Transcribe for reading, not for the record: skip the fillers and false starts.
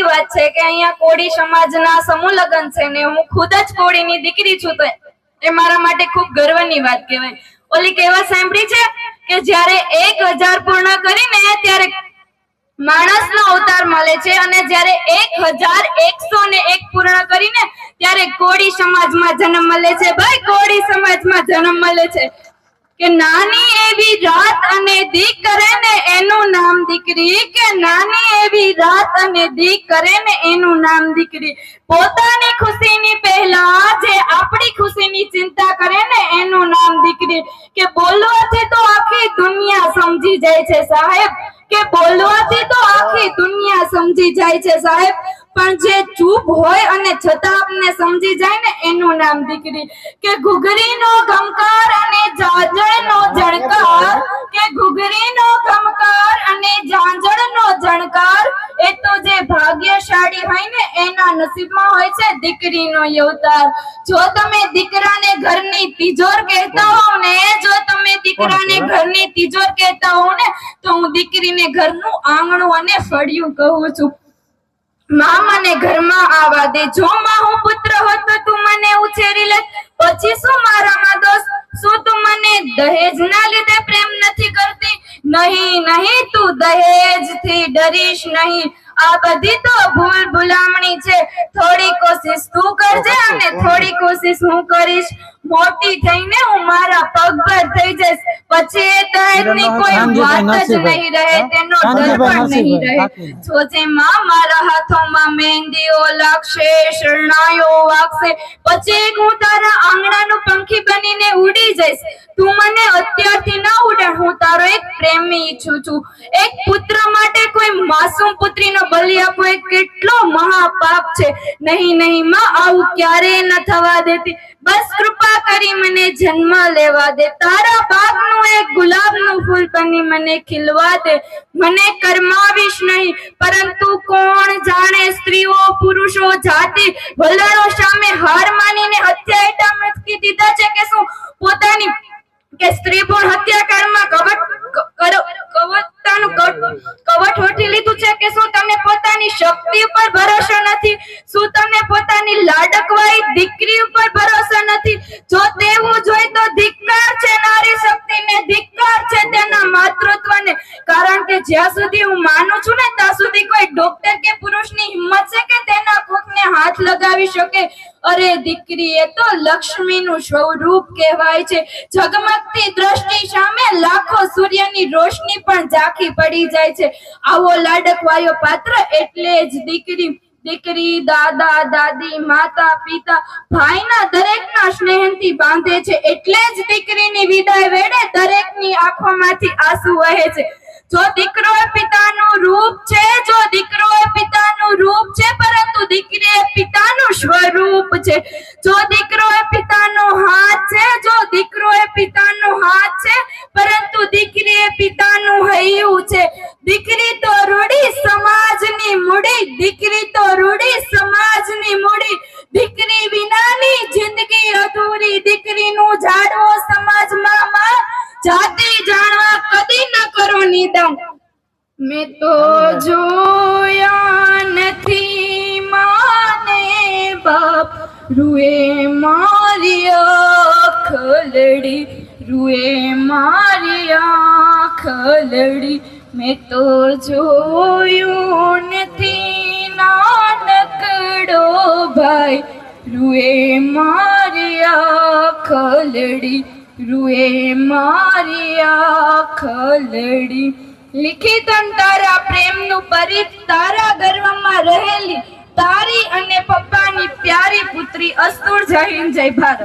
વાત છે કે અહીંયા કોળી સમાજના સમૂહ લગ્ન છે ને હું ખુદ જ કોળીની દીકરી છું, તો એ મારા માટે ખૂબ ગર્વની વાત કહેવાય. ઓલી કહેવત સાંભળી છે કે જ્યારે 1000 પૂર્ણ કરીને ત્યારે માણસનો અવતાર મળે છે અને જ્યારે 1101 પૂર્ણ કરીને ત્યારે કોળી સમાજમાં જન્મ મળે છે. ભાઈ, કોળી સમાજમાં જન્મ મળે છે કે નાની એવી રાત અને દીક કરે ને એનું નામ દીકરી, કે નાની એવી રાત અને દીક કરે ને એનું નામ દીકરી. પોતાની ખુશીની પહેલા જે આપણી ખુશીની ચિંતા કરે ને એનું નામ દીકરી. કે બોલવાથી તો આખી દુનિયા સમજી જાય છે સાહેબ, કે બોલવાથી તો આખી દુનિયા સમજી જાય છે સાહેબ, પણ જે ચૂપ હોય અને છતાં આપને સમજી જાય ને એનું નામ દીકરી. કે ઘૂઘરીનો ગમકાર અને જાજરનો જણકાર, કે ઘૂઘરીનો ગમકાર અને જાજરનો જણકાર, એ તો જે ભાગ્યશાળી હોય ને એના નસીબમાં હોય છે દીકરીનો અવતાર. જો તમે દીકરાને ઘરની તિજોર કહેતા હો ને, જો તમે દીકરાને ઘરની તિજોર કહેતા હો ને, તો હું દીકરીને ઘરનું આંગણું અને ફળિયું કહું છું. માં મને ઘરમાં આવવા દે, જો માં હું પુત્ર હોત તો તું મને ઉછેરી લેત. પછી શું મારામાં દોષ? શું તું મને દહેજ ના લીધે પ્રેમ નથી કરતી? નહીં નહીં, તું દહેજ થી ડરીશ નહીં. આ બધી તો ભૂલ ભૂલામણી છે. થોડી કોશિશ તું કરજે અને થોડી કોશિશ હું કરીશ. મોટી થઈને હું મારા પગ પર થઈ જઈશ, પછી એ દહેજની કોઈ વાત જ નહીં રહે, તેનો ડર પણ નહીં રહે. જોજે માં, મારા હાથોમાં મહેંદીઓ લાગશે, શરણાઈઓ વાગશે, પછી હું તારા આંગણાનું પંખી બનીને ઉડી જઈશ. તું મને અત્યારથી ના ઉડાડ, હું તારો એક પ્રેમી ઈચ્છું છું. એક પુત્ર માટે કોઈ માસૂમ પુત્રીનો બલિ આપવો એ કેટલો મહાપાપ છે. નહીં નહીં માં, આવું ક્યારેય ન થવા દેતી. બસ કૃપા કરી મને જન્મ લેવા દે. તારા બાગનું એક ગુલાબનું ફૂલ બની મને ખીલવા દે. મને કરમાવીશ નહીં, પરંતુ કોણ જાણે સ્ત્રીઓ પુરુષો જાતિ વલણો સામે હાર માનીને હત્યા એટા મૂકી દીધા છે કે શું પોતાની કે સ્ત્રી ભ્રૂણ હત્યાકાંડમાં કવટ હોઠી લીધું છે કે શું તમને પોતાની શક્તિ ઉપર ભરોસો નથી? શું તમને પોતાની લાડકવાઈ દીકરી ઉપર ભરોસો નથી? જો તેવું જોઈ તો ધિક્કાર છે નારી શક્તિને, ધિક્કાર છે તેના માતૃત્વને. કારણ કે જ્યાં સુધી હું માનું છું ને ત્યાં સુધી કોઈ ડોક્ટર કે પુરુષની હિંમત છે કે તેના કોખને હાથ લગાવી શકે? અરે દીકરી, એ તો લક્ષ્મીનું સ્વરૂપ કહેવાય છે. ઝગમગતી દ્રષ્ટિ સામે લાખો સૂર્યની રોશની પણ ઝાંખી પડી જાય છે. આવો લાડકવાયો પાત્ર એટલે જ દીકરી. દીકરી દાદા દાદી માતા પિતા ભાઈના દરેકના સ્નેહથી બાંધે છે, એટલે જ દીકરીની વિદાય વેળે દરેકની આંખોમાંથી આંસુ વહે છે. જો દીકરો એ પિતાનું રૂપ છે, જો દીકરો એ પિતાનું રૂપ છે, પરંતુ દીકરી એ પિતાનું સ્વરૂપ છે. જો દીકરો એ પિતાનો હાથ છે, જો દીકરો એ પિતાનો હાથ છે, પરંતુ દીકરી એ પિતાનું હૈયું છે. દીકરી તો રૂડી સમાજની મૂડી, દીકરી તો રૂડી સમાજની મૂડી. દીકરી વિનાની જિંદગી અધૂરી, દીકરીનું જાળવો સમાજમાં માં. જાતિ જાણવા કદી ન કરો નિદાન. મેં તો જોયા નથી માને બાપ, રૂએ મારી આંખ લડી, રૂએ મારી આંખ લડી. મેં તો જોયું નથી નાનકડો ભાઈ, રૂએ મારી આંખ લડી, રૂએ મારી આંખ લડી. લિખિતન તારા પ્રેમનું પરિત, તારા ગર્વમાં રહેલી તારી અને પપ્પાની પ્યારી પુત્રી. અસ્તુર. જય હિન્દ, જય ભારત.